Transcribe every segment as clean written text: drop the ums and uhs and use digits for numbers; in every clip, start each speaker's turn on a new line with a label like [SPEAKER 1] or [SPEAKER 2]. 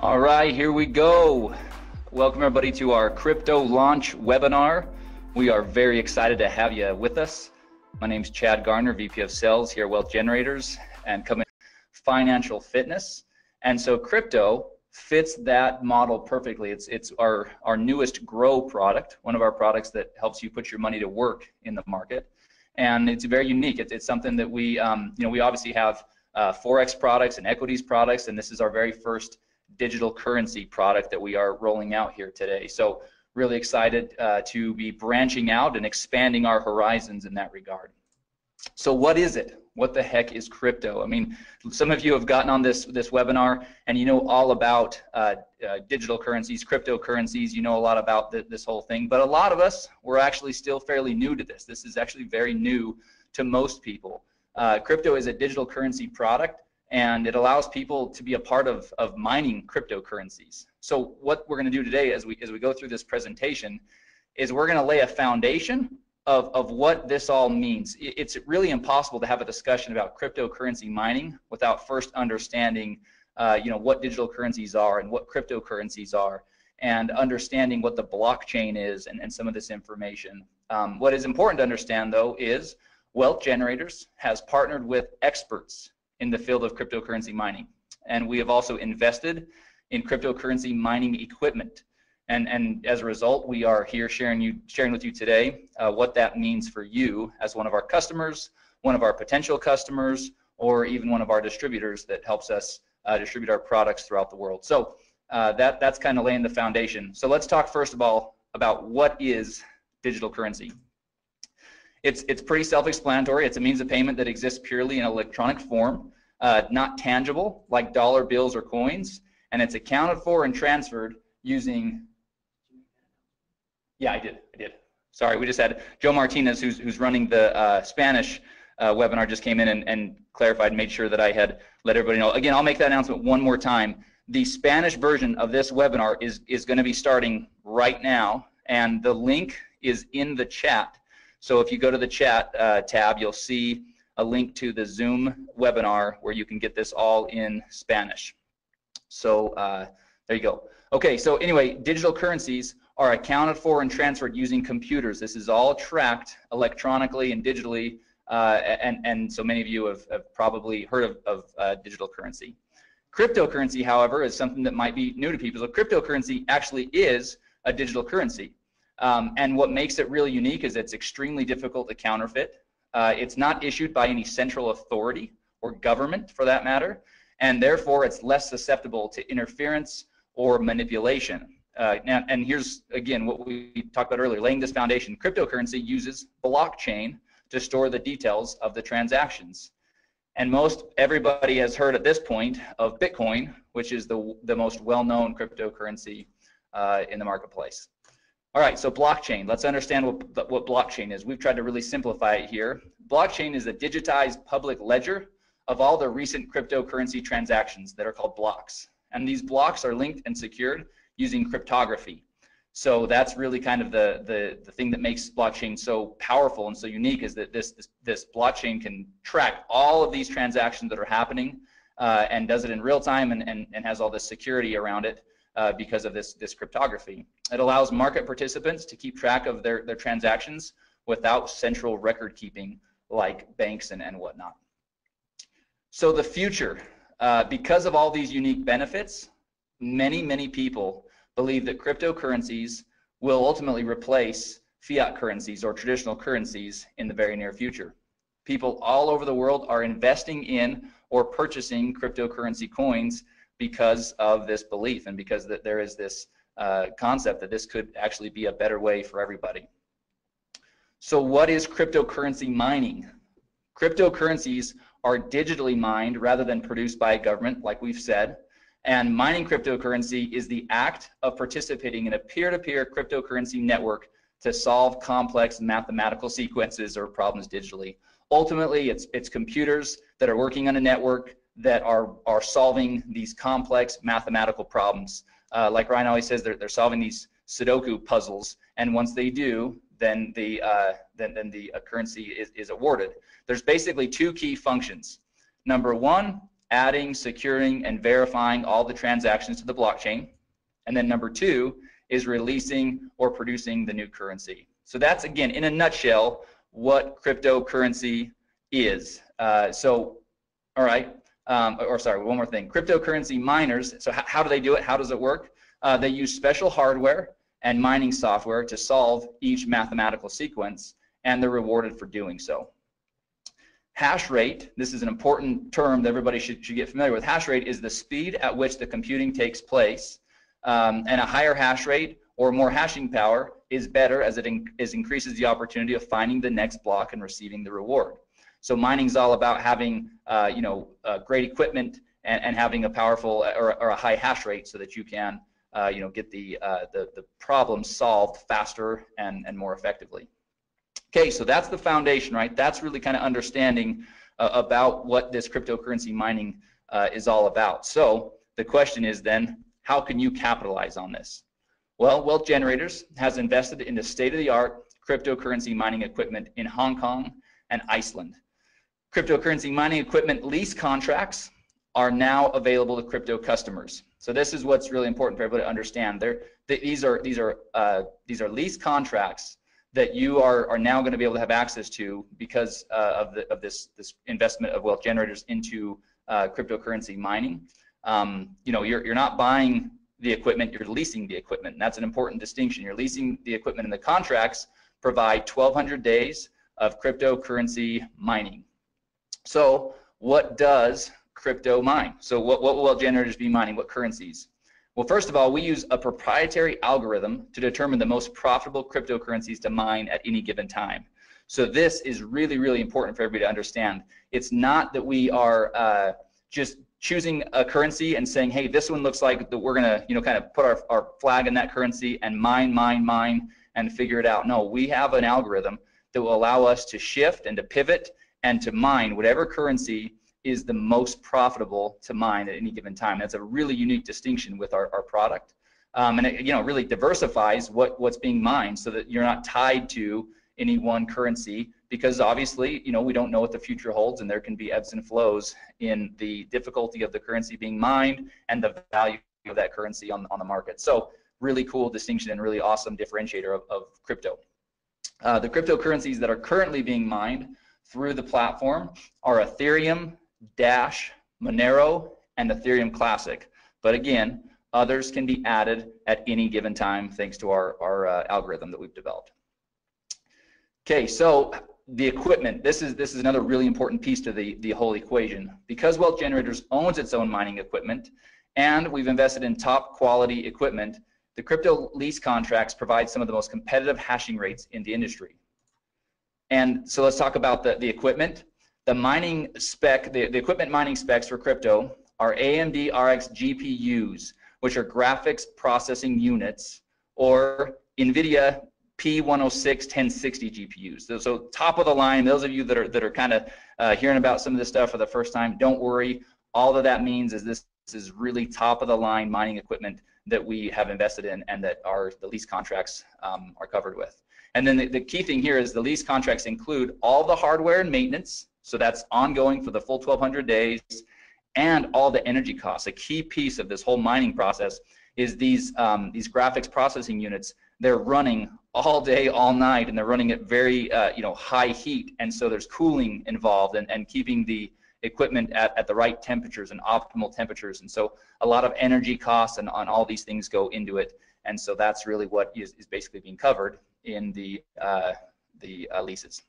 [SPEAKER 1] All right, here we go. Welcome everybody to our crypto launch webinar. We are very excited to have you with us. My name is Chad Garner, VP of Sales here at Wealth Generators and coming financial fitness. And so crypto fits that model perfectly. It's our newest grow product, one of our products that helps you put your money to work in the market. And it's very unique. It's something that we obviously have Forex products and equities products, and this is our very first digital currency product that we are rolling out here today. So really excited to be branching out and expanding our horizons in that regard. So what is it? What the heck is crypto? I mean, some of you have gotten on this webinar and you know all about digital currencies, cryptocurrencies, you know a lot about this whole thing, but a lot of us, we're actually still fairly new to this. This is actually very new to most people. Crypto is a digital currency product, and it allows people to be a part of mining cryptocurrencies. So what we're going to do today as we go through this presentation is we're going to lay a foundation of what this all means. It's really impossible to have a discussion about cryptocurrency mining without first understanding what digital currencies are and what cryptocurrencies are, and understanding what the blockchain is and some of this information. What is important to understand though is Wealth Generators has partnered with experts in the field of cryptocurrency mining, and we have also invested in cryptocurrency mining equipment, and as a result we are here sharing with you today what that means for you as one of our customers, one of our potential customers, or even one of our distributors that helps us distribute our products throughout the world. So that's kind of laying the foundation. So let's talk first of all about what is digital currency. It's pretty self-explanatory. It's a means of payment that exists purely in electronic form, not tangible like dollar bills or coins, and it's accounted for and transferred using. Yeah, I did. Sorry, we just had Joe Martinez, who's running the Spanish webinar, just came in and clarified, made sure that I had let everybody know. Again, I'll make that announcement one more time. The Spanish version of this webinar is going to be starting right now, and the link is in the chat. So if you go to the chat tab, you'll see a link to the Zoom webinar where you can get this all in Spanish. So there you go. Okay, so anyway, digital currencies are accounted for and transferred using computers. This is all tracked electronically and digitally, and so many of you have probably heard of digital currency. Cryptocurrency, however, is something that might be new to people. So cryptocurrency actually is a digital currency. And what makes it really unique is it's extremely difficult to counterfeit. It's not issued by any central authority or government for that matter, and therefore it's less susceptible to interference or manipulation. And here's again what we talked about earlier, laying this foundation. Cryptocurrency uses blockchain to store the details of the transactions. And most everybody has heard at this point of Bitcoin, which is the most well-known cryptocurrency in the marketplace. All right, so blockchain. Let's understand what blockchain is. We've tried to really simplify it here. Blockchain is a digitized public ledger of all the recent cryptocurrency transactions that are called blocks. And these blocks are linked and secured using cryptography. So that's really kind of the thing that makes blockchain so powerful and so unique, is that this blockchain can track all of these transactions that are happening and does it in real time and has all this security around it. Because of this cryptography. It allows market participants to keep track of their transactions without central record keeping like banks and whatnot. So the future, because of all these unique benefits, many people believe that cryptocurrencies will ultimately replace fiat currencies or traditional currencies in the very near future. People all over the world are investing in or purchasing cryptocurrency coins because of this belief and because that there is this concept that this could actually be a better way for everybody. So what is cryptocurrency mining? Cryptocurrencies are digitally mined rather than produced by a government, like we've said, and mining cryptocurrency is the act of participating in a peer-to-peer cryptocurrency network to solve complex mathematical sequences or problems digitally. Ultimately, it's computers that are working on a network that are solving these complex mathematical problems. Like Ryan always says, they're solving these Sudoku puzzles, and once they do, then the currency is awarded. There's basically two key functions. Number one adding, securing, and verifying all the transactions to the blockchain. And then number 2 is releasing or producing the new currency. So that's, again, in a nutshell, what cryptocurrency is. All right, sorry, one more thing. Cryptocurrency miners, so how do they do it? How does it work? They use special hardware and mining software to solve each mathematical sequence, and they're rewarded for doing so. Hash rate, this is an important term that everybody should get familiar with. Hash rate is the speed at which the computing takes place, and a higher hash rate or more hashing power is better, as it increases the opportunity of finding the next block and receiving the reward. So mining is all about having great equipment and having a powerful or a high hash rate so that you can get the problem solved faster and more effectively. Okay, so that's the foundation, right? That's really kind of understanding about what this cryptocurrency mining is all about. So the question is then, how can you capitalize on this? Well, Wealth Generators has invested in the state-of-the-art cryptocurrency mining equipment in Hong Kong and Iceland. Cryptocurrency mining equipment lease contracts are now available to crypto customers. So this is what's really important for everybody to understand. These are lease contracts that you are now going to be able to have access to because of this investment of Wealth Generators into cryptocurrency mining. You're not buying the equipment, you're leasing the equipment. And that's an important distinction. You're leasing the equipment, and the contracts provide 1,200 days of cryptocurrency mining. So what does crypto mine? So what will Wealth Generators be mining? What currencies? Well, first of all, we use a proprietary algorithm to determine the most profitable cryptocurrencies to mine at any given time. So this is really, really important for everybody to understand. It's not that we are just choosing a currency and saying, hey, this one looks like that we're gonna, kind of put our flag in that currency and mine, and figure it out. No, we have an algorithm that will allow us to shift and to pivot and to mine whatever currency is the most profitable to mine at any given time. That's a really unique distinction with our product. And it really diversifies what's being mined so that you're not tied to any one currency, because obviously, we don't know what the future holds, and there can be ebbs and flows in the difficulty of the currency being mined and the value of that currency on the market. So really cool distinction and really awesome differentiator of crypto. The cryptocurrencies that are currently being mined through the platform are Ethereum, Dash, Monero, and Ethereum Classic. But again, others can be added at any given time thanks to our algorithm that we've developed. Okay, so the equipment, this is another really important piece to the whole equation. Because Wealth Generators owns its own mining equipment, and we've invested in top quality equipment, the crypto lease contracts provide some of the most competitive hashing rates in the industry. And so let's talk about the equipment. The mining spec, the equipment mining specs for crypto are AMD RX GPUs, which are graphics processing units, or NVIDIA P106 1060 GPUs. So top of the line. Those of you that are kind of hearing about some of this stuff for the first time, don't worry. All that means is this is really top of the line mining equipment that we have invested in and that the lease contracts are covered with. And then the key thing here is the lease contracts include all the hardware and maintenance. So that's ongoing for the full 1,200 days, and all the energy costs. A key piece of this whole mining process is these graphics processing units. They're running all day, all night, and they're running at very high heat, and so there's cooling involved and keeping the equipment at the right temperatures and optimal temperatures. And so a lot of energy costs and on all these things go into it, and so that's really what is basically being covered in the leases.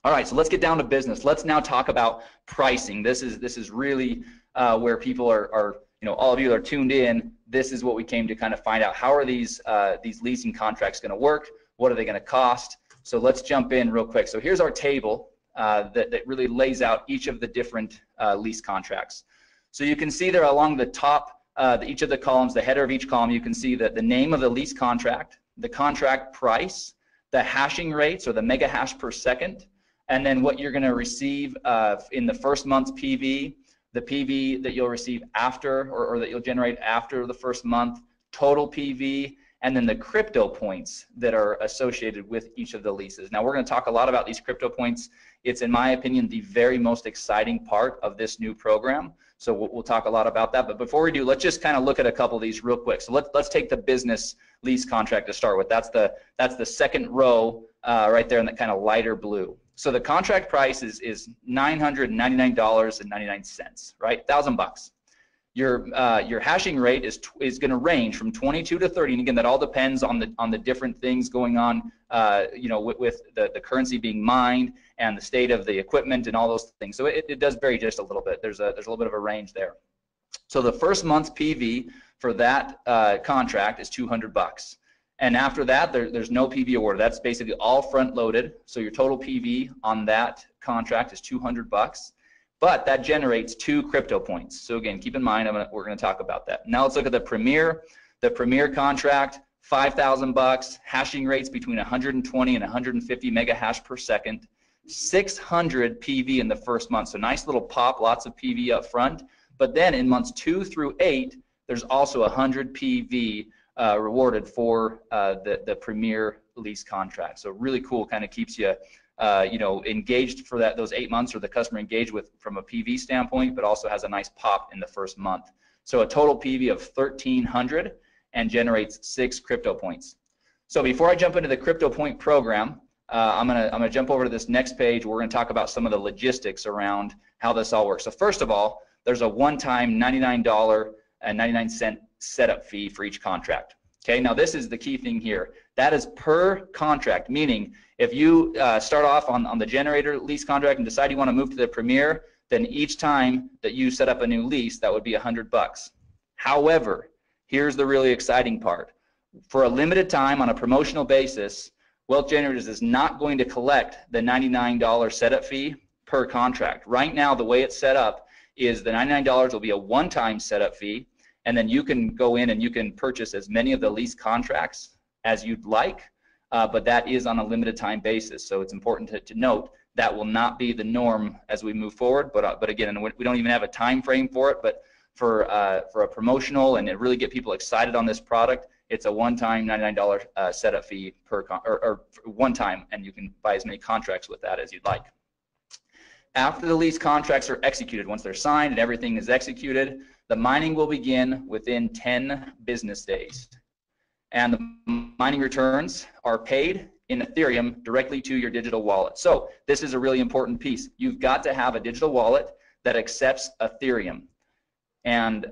[SPEAKER 1] All right, so let's get down to business. Let's now talk about pricing. This is really where people are all of you that are tuned in. This is what we came to kind of find out. How are these leasing contracts going to work? What are they going to cost? So let's jump in real quick. So here's our table that really lays out each of the different lease contracts. So you can see there along the top, each of the columns, the header of each column, you can see that the name of the lease contract, the contract price, the hashing rates or the mega hash per second, and then what you're going to receive in the first month's PV, the PV that you'll receive after or that you'll generate after the first month, total PV, and then the crypto points that are associated with each of the leases. Now we're going to talk a lot about these crypto points. It's, in my opinion, the very most exciting part of this new program. So we'll talk a lot about that. But before we do, let's just kind of look at a couple of these real quick. So let's take the business lease contract to start with. That's the second row right there in that kind of lighter blue. So the contract price is $999.99, right? $1,000. Your hashing rate is going to range from 22 to 30, and again, that all depends on the different things going on, you know, with the currency being mined and the state of the equipment and all those things. So it does vary just a little bit. There's a little bit of a range there. So the first month's PV for that contract is $200. And after that, there's no PV awarded. That's basically all front loaded. So your total PV on that contract is $200, but that generates 2 crypto points. So again, keep in mind, we're going to talk about that. Now let's look at the Premier. The Premier contract, $5,000, hashing rates between 120 and 150 mega hash per second, 600 PV in the first month. So nice little pop, lots of PV up front. But then in months 2 through 8, there's also 100 PV rewarded for the Premier lease contract. So really cool, kind of keeps you you know, engaged for those 8 months, or the customer engaged with from a PV standpoint, but also has a nice pop in the first month. So a total PV of 1,300 and generates 6 crypto points. So before I jump into the crypto point program, I'm gonna jump over to this next page. We're gonna talk about some of the logistics around how this all works. So first of all, there's a one-time $99.99 setup fee for each contract. Okay, now this is the key thing here. That is per contract, meaning if you start off on the generator lease contract and decide you want to move to the Premier, then each time that you set up a new lease, that would be $100. However, here's the really exciting part. For a limited time on a promotional basis, Wealth Generators is not going to collect the $99 setup fee per contract. Right now, the way it's set up is the $99 will be a one-time setup fee, and then you can go in and you can purchase as many of the lease contracts as you'd like, but that is on a limited time basis. So it's important to note that will not be the norm as we move forward. But again, we don't even have a time frame for it. But for a promotional and to really get people excited on this product, it's a one-time $99 setup fee or one time, and you can buy as many contracts with that as you'd like. After the lease contracts are executed, once they're signed and everything is executed, the mining will begin within 10 business days. And the mining returns are paid in Ethereum directly to your digital wallet. So this is a really important piece. You've got to have a digital wallet that accepts Ethereum. And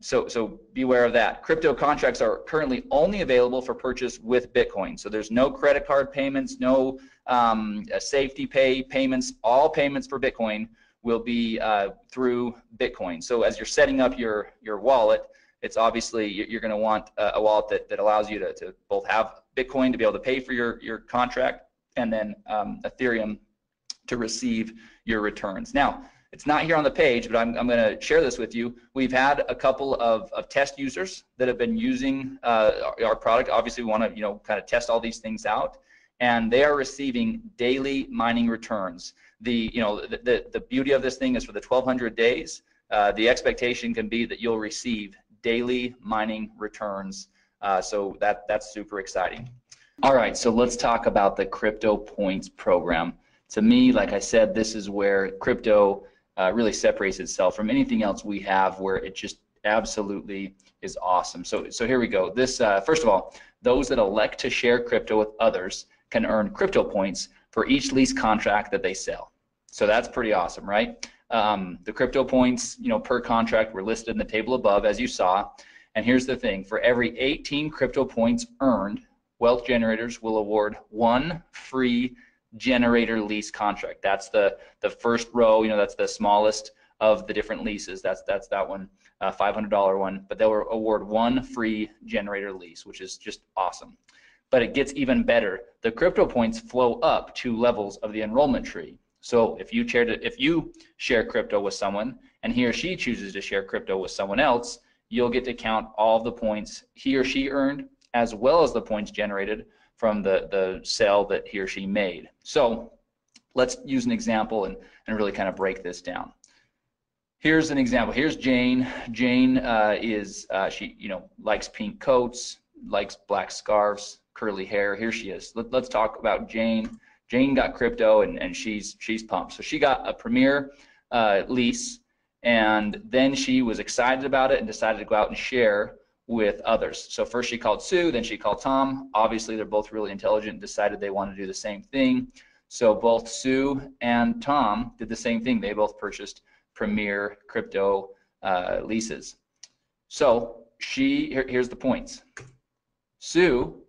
[SPEAKER 1] so beware of that. Crypto contracts are currently only available for purchase with Bitcoin. So there's no credit card payments, no safety payments. All payments for Bitcoin will be through Bitcoin. So as you're setting up your wallet, it's obviously you're going to want a wallet that allows you to both have Bitcoin to be able to pay for your contract, and then Ethereum to receive your returns. Now, it's not here on the page, but I'm going to share this with you. We've had a couple of test users that have been using our product. Obviously, we want to kind of test all these things out, and they are receiving daily mining returns. The beauty of this thing is for the 1,200 days, the expectation can be that you'll receive daily mining returns. So that's super exciting. All right, so let's talk about the Crypto Points program. To me, like I said, this is where crypto really separates itself from anything else we have, where it just absolutely is awesome. So here we go. This first of all, those that elect to share crypto with others can earn crypto points for each lease contract that they sell. So that's pretty awesome, right? The crypto points, per contract were listed in the table above, as you saw. And here's the thing: for every 18 crypto points earned, Wealth Generators will award 1 free generator lease contract. That's the first row. That's the smallest of the different leases. That's that one, $500 one. But they'll award 1 free generator lease, which is just awesome. But it gets even better. The crypto points flow up 2 levels of the enrollment tree. So if you share crypto with someone and he or she chooses to share crypto with someone else, you'll get to count all of the points he or she earned, as well as the points generated from the sale that he or she made. So let's use an example and really kind of break this down. Here's an example. Here's Jane. Jane she likes pink coats, likes black scarves, curly hair. Here she is. Let's talk about Jane. Jane got crypto, and she's pumped. So she got a Premier lease, and then she was excited about it and decided to go out and share with others. So first she called Sue, then she called Tom. Obviously, they're both really intelligent and decided they want to do the same thing. So both Sue and Tom did the same thing. They both purchased Premier crypto leases. So here's the points. Sue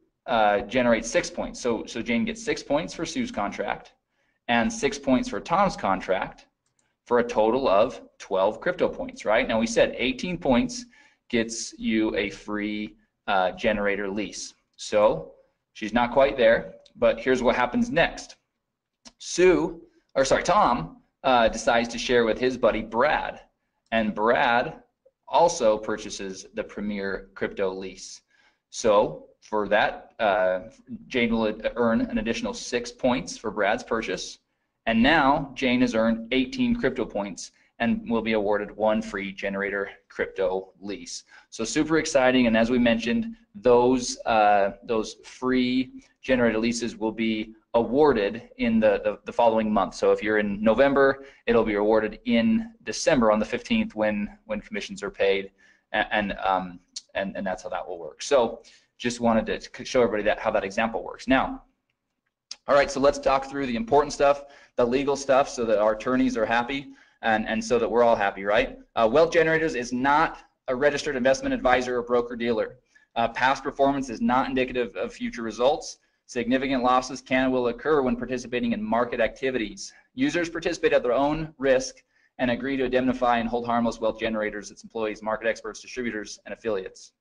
[SPEAKER 1] generates 6 points. So Jane gets 6 points for Sue's contract and 6 points for Tom's contract for a total of 12 crypto points, right? Now we said 18 points gets you a free generator lease. So she's not quite there, but here's what happens next. Tom decides to share with his buddy Brad, and Brad also purchases the Premier crypto lease. So for that, Jane will earn an additional 6 points for Brad's purchase, and now Jane has earned 18 crypto points and will be awarded 1 free generator crypto lease. So super exciting, and as we mentioned, those free generator leases will be awarded in the following month. So if you're in November, it'll be awarded in December on the 15th when commissions are paid, and that's how that will work. So just wanted to show everybody how that example works. Now, all right, so let's talk through the important stuff, the legal stuff, so that our attorneys are happy and so that we're all happy, right? Wealth Generators is not a registered investment advisor or broker-dealer. Past performance is not indicative of future results. Significant losses can and will occur when participating in market activities. Users participate at their own risk and agree to indemnify and hold harmless Wealth Generators, its employees, market experts, distributors, and affiliates.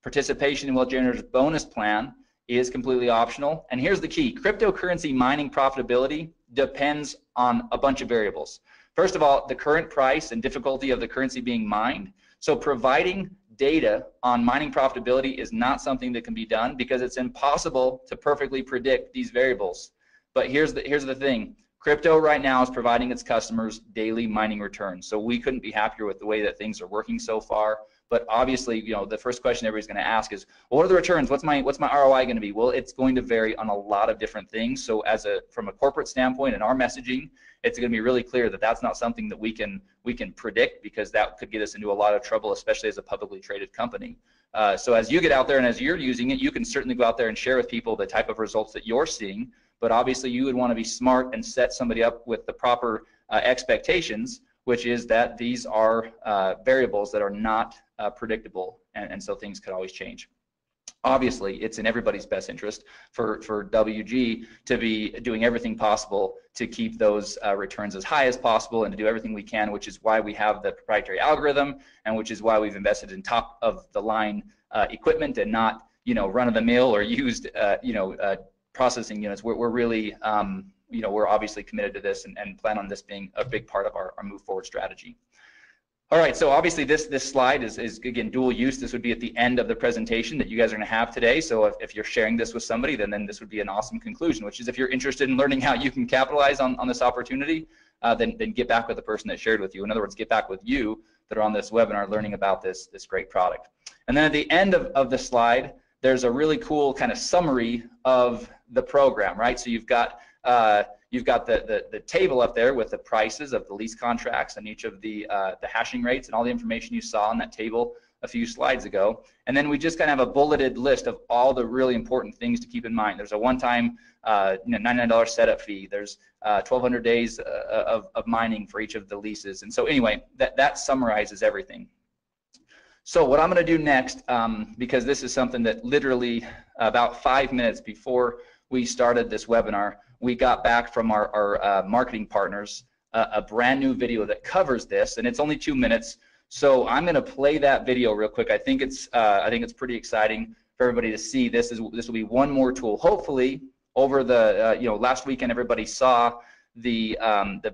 [SPEAKER 1] Participation in Wealth Generators bonus plan is completely optional. And here's the key: cryptocurrency mining profitability depends on a bunch of variables. First of all, the current price and difficulty of the currency being mined. So providing data on mining profitability is not something that can be done because it's impossible to perfectly predict these variables. But here's the thing: crypto right now is providing its customers daily mining returns. So we couldn't be happier with the way that things are working so far. But obviously, you know, the first question everybody's going to ask is, well, what are the returns? What's my ROI going to be? Well, it's going to vary on a lot of different things. So from a corporate standpoint and our messaging, it's going to be really clear that that's not something that we can predict, because that could get us into a lot of trouble, especially as a publicly traded company. So as you get out there and as you're using it, you can certainly go out there and share with people the type of results that you're seeing. But obviously, you would want to be smart and set somebody up with the proper expectations, which is that these are variables that are not predictable, and so things could always change. Obviously, it's in everybody's best interest for WG to be doing everything possible to keep those returns as high as possible and to do everything we can, which is why we have the proprietary algorithm, and which is why we've invested in top of the line equipment and not, you know, run-of-the-mill or used processing units. We're really you know, we're obviously committed to this and plan on this being a big part of our move forward strategy. All right, so obviously this slide is again dual use. This would be at the end of the presentation that you guys are going to have today. So if you're sharing this with somebody, then this would be an awesome conclusion, which is if you're interested in learning how you can capitalize on this opportunity, then get back with the person that shared with you. In other words, get back with you that are on this webinar learning about this great product. And then at the end of the slide, there's a really cool kind of summary of the program, right? So you've got the table up there with the prices of the lease contracts and each of the hashing rates and all the information you saw on that table a few slides ago. And then we just kind of have a bulleted list of all the really important things to keep in mind. There's a one-time $99 setup fee. There's 1,200 days of mining for each of the leases. And so anyway, that summarizes everything. So what I'm going to do next, because this is something that literally about 5 minutes before we started this webinar, we got back from our marketing partners a brand new video that covers this, and it's only 2 minutes. So I'm going to play that video real quick. I think it's pretty exciting for everybody to see. This will be one more tool. Hopefully, over the last weekend, everybody saw the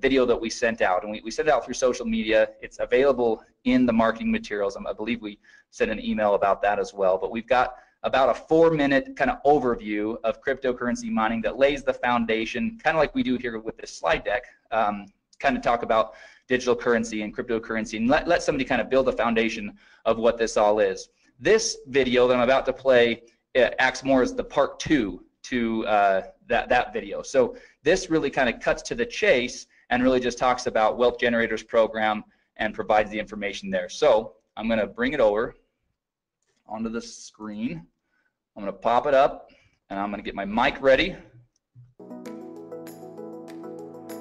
[SPEAKER 1] video that we sent out, and we sent it out through social media. It's available in the marketing materials. I believe we sent an email about that as well. But we've got about a 4-minute kind of overview of cryptocurrency mining that lays the foundation, kind of like we do here with this slide deck, kind of talk about digital currency and cryptocurrency, and let somebody kind of build a foundation of what this all is. This video that I'm about to play it acts more as the part 2 to that video. So this really kind of cuts to the chase and really just talks about Wealth Generators program and provides the information there. So I'm going to bring it over onto the screen. I'm going to pop it up, and I'm going to get my mic ready.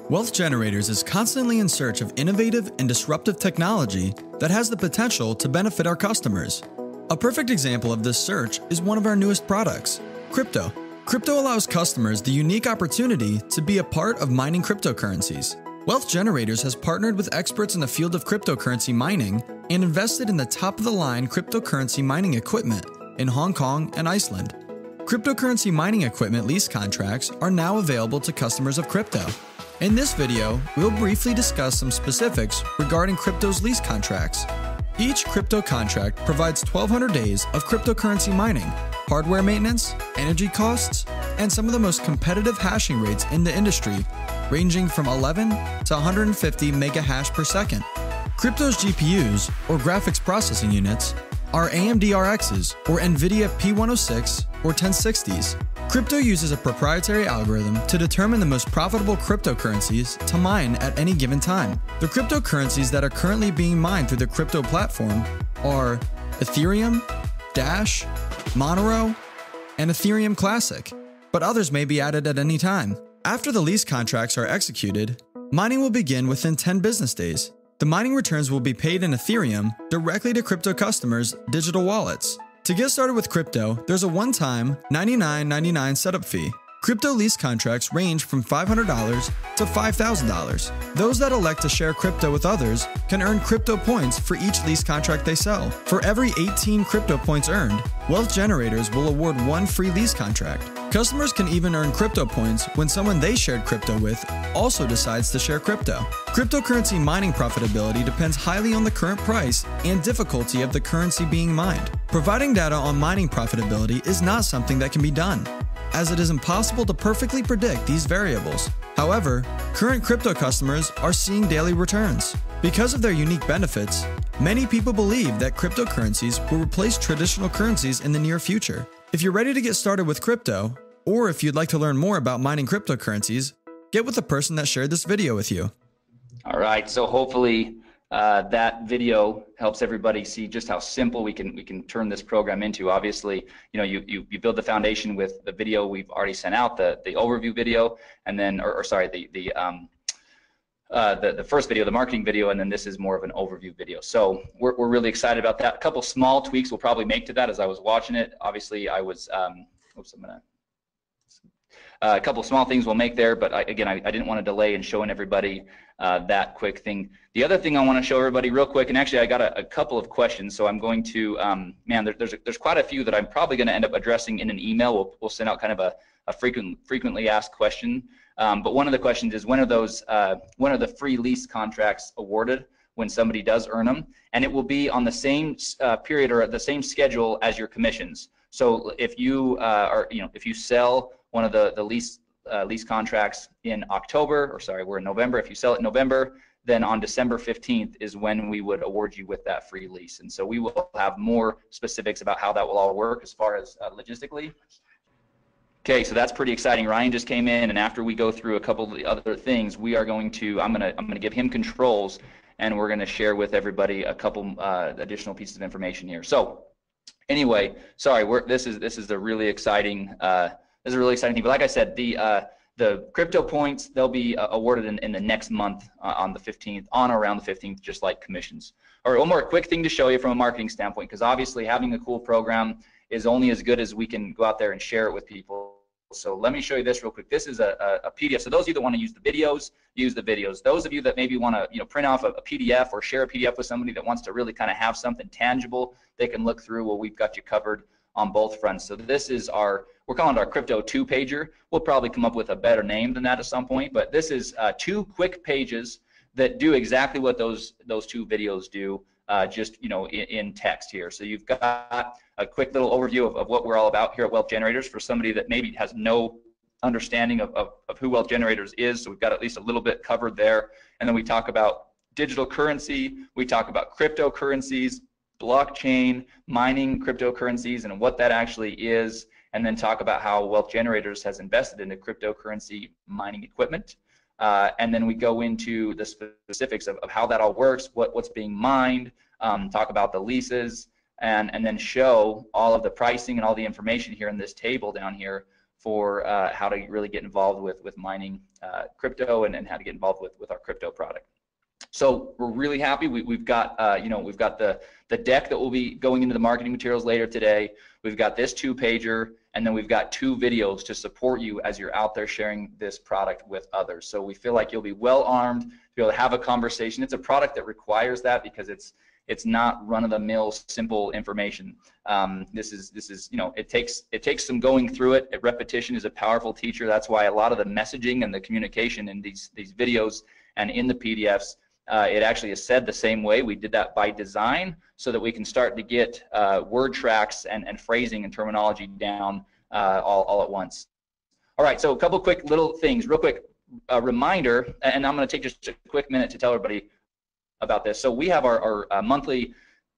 [SPEAKER 2] Wealth Generators is constantly in search of innovative and disruptive technology that has the potential to benefit our customers. A perfect example of this search is one of our newest products, crypto. Crypto allows customers the unique opportunity to be a part of mining cryptocurrencies. Wealth Generators has partnered with experts in the field of cryptocurrency mining and invested in the top-of-the-line cryptocurrency mining equipment in Hong Kong and Iceland. Cryptocurrency mining equipment lease contracts are now available to customers of crypto. In this video, we'll briefly discuss some specifics regarding crypto's lease contracts. Each crypto contract provides 1,200 days of cryptocurrency mining, hardware maintenance, energy costs, and some of the most competitive hashing rates in the industry, ranging from 11 to 150 mega hash per second. Crypto's GPUs, or graphics processing units, are AMD RXs, or NVIDIA P106 or 1060s. Crypto uses a proprietary algorithm to determine the most profitable cryptocurrencies to mine at any given time. The cryptocurrencies that are currently being mined through the crypto platform are Ethereum, Dash, Monero, and Ethereum Classic, but others may be added at any time. After the lease contracts are executed, mining will begin within 10 business days. The mining returns will be paid in Ethereum directly to crypto customers' digital wallets. To get started with crypto, there's a one-time $99.99 setup fee. Crypto lease contracts range from $500 to $5,000. Those that elect to share crypto with others can earn crypto points for each lease contract they sell. For every 18 crypto points earned, Wealth Generators will award one free lease contract. Customers can even earn crypto points when someone they shared crypto with also decides to share crypto. Cryptocurrency mining profitability depends highly on the current price and difficulty of the currency being mined. Providing data on mining profitability is not something that can be done, as it is impossible to perfectly predict these variables. However, current crypto customers are seeing daily returns. Because of their unique benefits, many people believe that cryptocurrencies will replace traditional currencies in the near future. If you're ready to get started with crypto, or if you'd like to learn more about mining cryptocurrencies, get with the person that shared this video with you.
[SPEAKER 1] All right, so hopefully that video helps everybody see just how simple we can turn this program into. Obviously, you build the foundation with the video we've already sent out, the overview video, and then, the first video, the marketing video, and then this is more of an overview video. So we're really excited about that. A couple small tweaks we'll probably make to that as I was watching it. Obviously, I was, a couple small things we'll make there, but I didn't want to delay in showing everybody that quick thing. The other thing I want to show everybody real quick, and actually I got a couple of questions, so I'm going to, there's quite a few that I'm probably going to end up addressing in an email. We'll send out kind of a frequently asked question. But one of the questions is, when are the free lease contracts awarded when somebody does earn them? And it will be on the same period or at the same schedule as your commissions. So if you if you sell one of the lease contracts in October, we're in November. If you sell it in November, then on December 15th is when we would award you with that free lease. And so we will have more specifics about how that will all work as far as logistically. Okay, so that's pretty exciting. Ryan just came in, and after we go through a couple of the other things, we are going to, I'm gonna give him controls, and we're gonna share with everybody a couple additional pieces of information here. So anyway, sorry, this is a really exciting thing. But like I said, the crypto points, they'll be awarded in the next month on the 15th, on or around the 15th, just like commissions. All right, one more quick thing to show you from a marketing standpoint, because obviously having a cool program is only as good as we can go out there and share it with people. So let me show you this real quick. This is a PDF. So those of you that want to use the videos, use the videos. Those of you that maybe want to print off a PDF or share a PDF with somebody that wants to really kind of have something tangible they can look through, well, we've got you covered on both fronts. So this is we're calling it our Crypto 2-pager. We'll probably come up with a better name than that at some point, but this is 2 quick pages that do exactly what those 2 videos do, just in text here. So you've got a quick little overview of what we're all about here at Wealth Generators for somebody that maybe has no understanding of who Wealth Generators is. So we've got at least a little bit covered there. And then we talk about digital currency, we talk about cryptocurrencies, blockchain, mining cryptocurrencies, and what that actually is, and then talk about how Wealth Generators has invested into cryptocurrency mining equipment. And then we go into the specifics of how that all works, what's being mined, talk about the leases, and then show all of the pricing and all the information here in this table down here for how to really get involved with mining crypto and how to get involved with our crypto product. So we're really happy. We've got we've got the deck that will be going into the marketing materials later today. We've got this 2-pager, and then we've got 2 videos to support you as you're out there sharing this product with others. So we feel like you'll be well armed to be able to have a conversation. It's a product that requires that because it's not run-of-the-mill simple information. This is it takes some going through it. Repetition is a powerful teacher. That's why a lot of the messaging and the communication in these videos and in the PDFs, it actually is said the same way. We did that by design so that we can start to get word tracks and phrasing and terminology down all at once. All right, so a couple quick little things, real quick reminder, and I'm going to take just a quick minute to tell everybody about this. So we have our monthly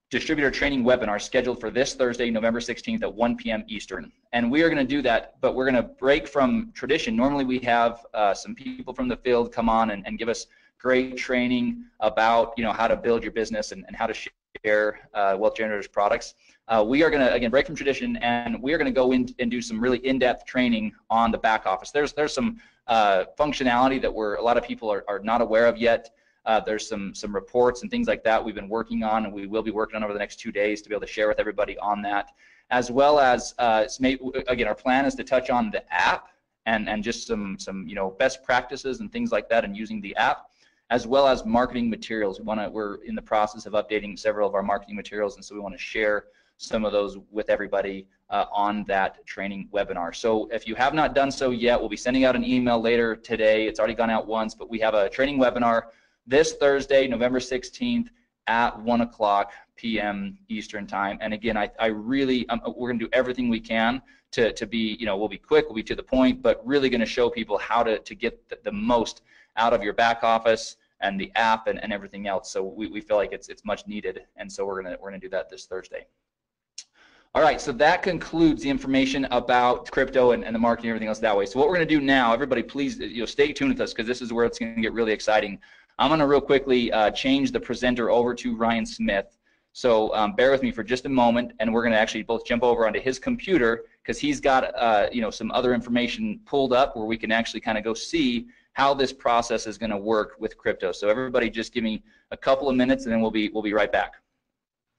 [SPEAKER 1] distributor training webinar scheduled for this Thursday, November 16th at 1 p.m. Eastern. And we are going to do that, but we're going to break from tradition. Normally we have some people from the field come on and give us great training about how to build your business and how to share Wealth Generators products. We are going to, again, break from tradition, and we are going to go in and do some really in-depth training on the back office. There's some functionality that a lot of people are not aware of yet. There's some reports and things like that we've been working on, and we will be working on over the next 2 days to be able to share with everybody on that, as well as again, our plan is to touch on the app and just some best practices and things like that and using the app, as well as marketing materials. We're in the process of updating several of our marketing materials, and so we want to share some of those with everybody on that training webinar. So if you have not done so yet, we'll be sending out an email later today. It's already gone out once, but we have a training webinar this Thursday, November 16th at 1 p.m. Eastern time. And again, we're going to do everything we can to be, we'll be quick, we'll be to the point, but really going to show people how to get the most out of your back office and the app and everything else. So we feel like it's much needed, and so we're gonna do that this Thursday. All right, so that concludes the information about crypto and the marketing and everything else that way. So what we're gonna do now, everybody please stay tuned with us, because this is where it's gonna get really exciting. I'm going to real quickly change the presenter over to Ryan Smith. So bear with me for just a moment, and we're going to actually both jump over onto his computer, because he's got some other information pulled up where we can actually kind of go see how this process is going to work with crypto. So everybody just give me a couple of minutes, and then we'll be right back.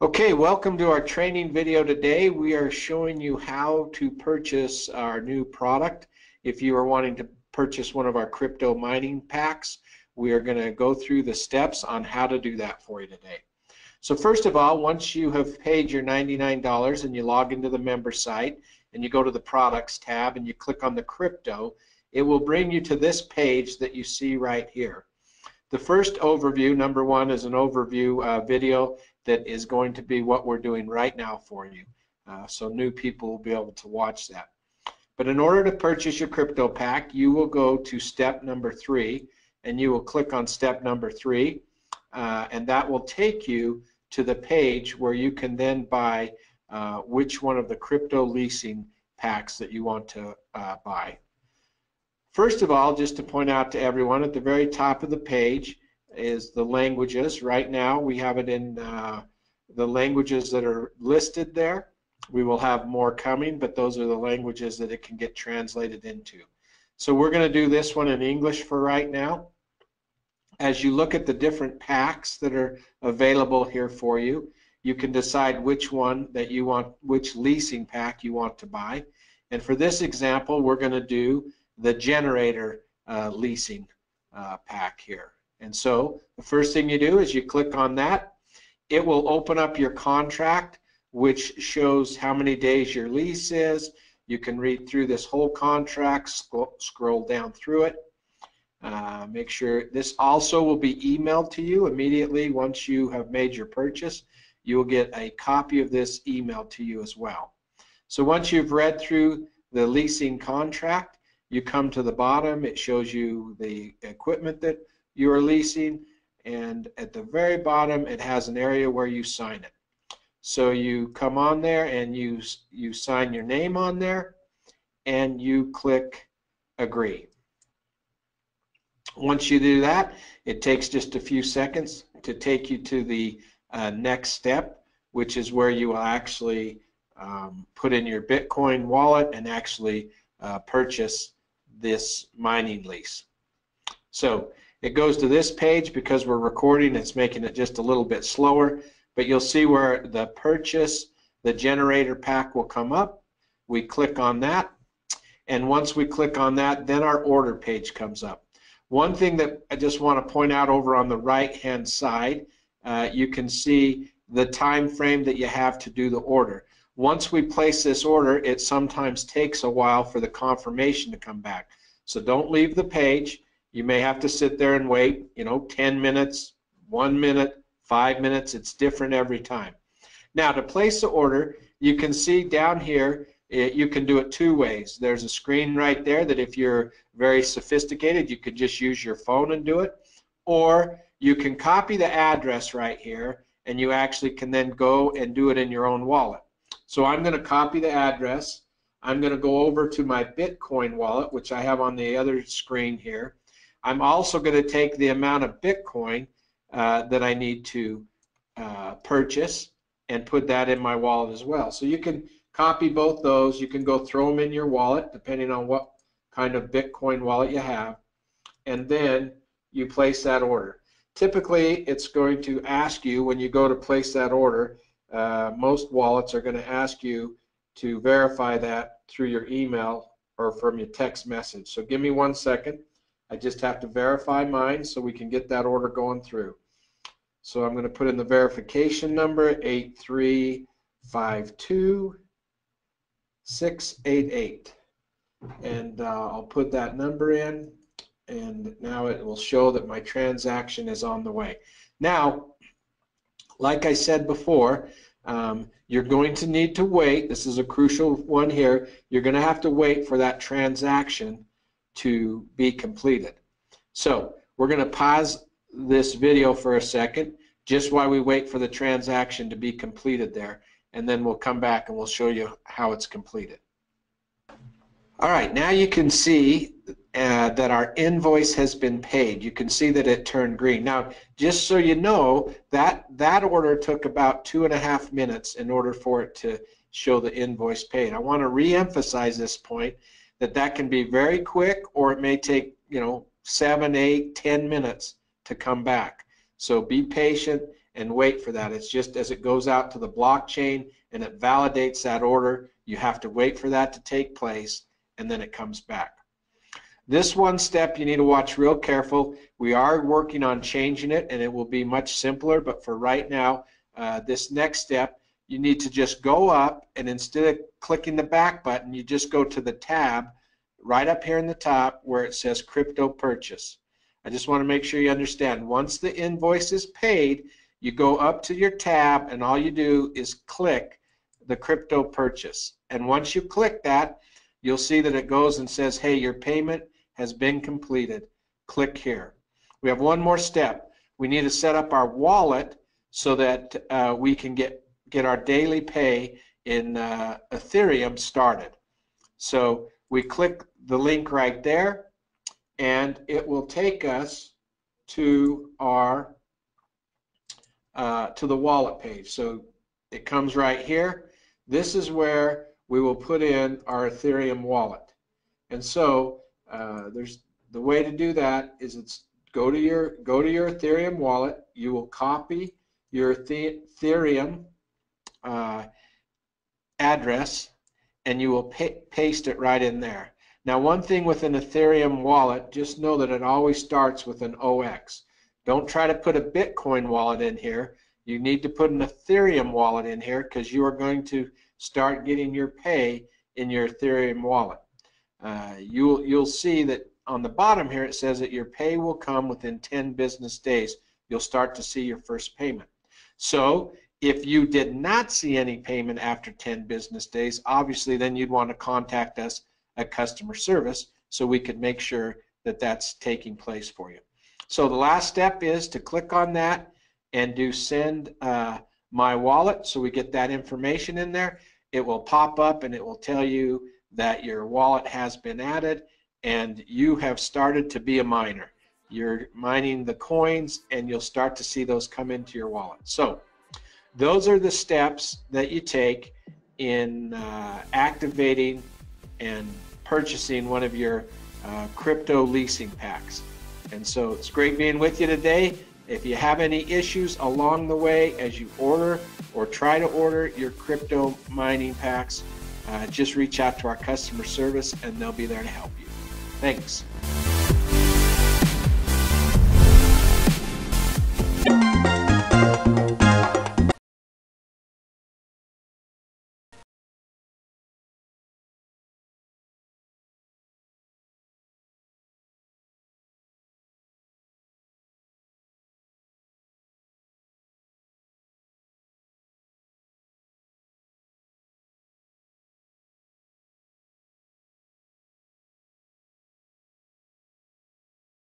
[SPEAKER 3] Okay, welcome to our training video today. We are showing you how to purchase our new product. If you are wanting to purchase one of our crypto mining packs, we are going to go through the steps on how to do that for you today. So first of all, once you have paid your $99 and you log into the member site and you go to the products tab and you click on the crypto, it will bring you to this page that you see right here. The first overview, number 1, is an overview video that is going to be what we're doing right now for you. So new people will be able to watch that. But in order to purchase your crypto pack, you will go to step number 3, and you will click on step number 3, and that will take you to the page where you can then buy which one of the crypto leasing packs that you want to buy. First of all, just to point out to everyone, at the very top of the page is the languages. Right now we have it in the languages that are listed there. We will have more coming, but those are the languages that it can get translated into. So we're going to do this one in English for right now. As you look at the different packs that are available here for you, you can decide which one that you want, which leasing pack you want to buy. And for this example, we're going to do the generator leasing pack here. And so the first thing you do is you click on that. It will open up your contract, which shows how many days your lease is. You can read through this whole contract, scroll down through it. Make sure this also will be emailed to you immediately once you have made your purchase. You will get a copy of this emailed to you as well. So once you've read through the leasing contract, you come to the bottom. It shows you the equipment that you are leasing, and at the very bottom it has an area where you sign it. So you come on there and you sign your name on there and you click agree. Once you do that, it takes just a few seconds to take you to the next step, which is where you will actually put in your Bitcoin wallet and actually purchase this mining lease. So it goes to this page. Because we're recording, it's making it just a little bit slower, but you'll see where the purchase, the generator pack will come up. We click on that, and once we click on that, then our order page comes up. One thing that I just want to point out, over on the right hand side, you can see the time frame that you have to do the order. Once we place this order, it sometimes takes a while for the confirmation to come back. So don't leave the page. You may have to sit there and wait, 10 minutes, 1 minute, 5 minutes. It's different every time. Now, to place the order, you can see down here, you can do it two ways. There's a screen right there that if you're very sophisticated, you could just use your phone and do it. Or you can copy the address right here, and you actually can then go and do it in your own wallet. So I'm going to copy the address. I'm going to go over to my Bitcoin wallet, which I have on the other screen here. I'm also going to take the amount of Bitcoin that I need to purchase and put that in my wallet as well. So you can copy both those. You can go throw them in your wallet depending on what kind of Bitcoin wallet you have, and then you place that order. Typically, it's going to ask you, when you go to place that order, most wallets are going to ask you to verify that through your email or from your text message. So give me 1 second. I just have to verify mine so we can get that order going through. So I'm going to put in the verification number, 8352688, and I'll put that number in, and now it will show that my transaction is on the way. Now, like I said before, you're going to need to wait. This is a crucial one here. You're going to have to wait for that transaction to be completed. So we're going to pause this video for a second, just while we wait for the transaction to be completed there, and then we'll come back and we'll show you how it's completed. All right, now you can see that our invoice has been paid. You can see that it turned green. Now, just so you know, that order took about 2.5 minutes in order for it to show the invoice paid. I want to re-emphasize this point, that can be very quick, or it may take 7, 8, 10 minutes to come back. So be patient and wait for that. It's just as it goes out to the blockchain and it validates that order, you have to wait for that to take place, and then it comes back. This one step you need to watch real careful. We are working on changing it, and it will be much simpler, but for right now, this next step, you need to just go up, and instead of clicking the back button, you just go to the tab right up here in the top where it says crypto purchase. I just want to make sure you understand, once the invoice is paid, you go up to your tab, and all you do is click the crypto purchase. And once you click that, you'll see that it goes and says, hey, your payment has been completed. Click here. We have one more step. We need to set up our wallet so that we can get our daily pay in Ethereum started. So we click the link right there, and it will take us to our to the wallet page. So it comes right here. This is where we will put in our Ethereum wallet. And so there's the way to do that is go to your Ethereum wallet. You will copy your Ethereum address, and you will paste it right in there. Now, one thing with an Ethereum wallet, just know that it always starts with an OX. Don't try to put a Bitcoin wallet in here. You need to put an Ethereum wallet in here, because you are going to start getting your pay in your Ethereum wallet. You'll see that on the bottom here it says that your pay will come within 10 business days. You'll start to see your first payment. So if you did not see any payment after 10 business days, obviously then you'd want to contact us at customer service so we could make sure that that's taking place for you. So the last step is to click on that and do send My Wallet, so we get that information in there. It will pop up and it will tell you that your wallet has been added and you have started to be a miner. You're mining the coins and you'll start to see those come into your wallet. So those are the steps that you take in activating and purchasing one of your crypto leasing packs. And so it's great being with you today. If you have any issues along the way as you order or try to order your crypto mining packs, just reach out to our customer service and they'll be there to help you. Thanks.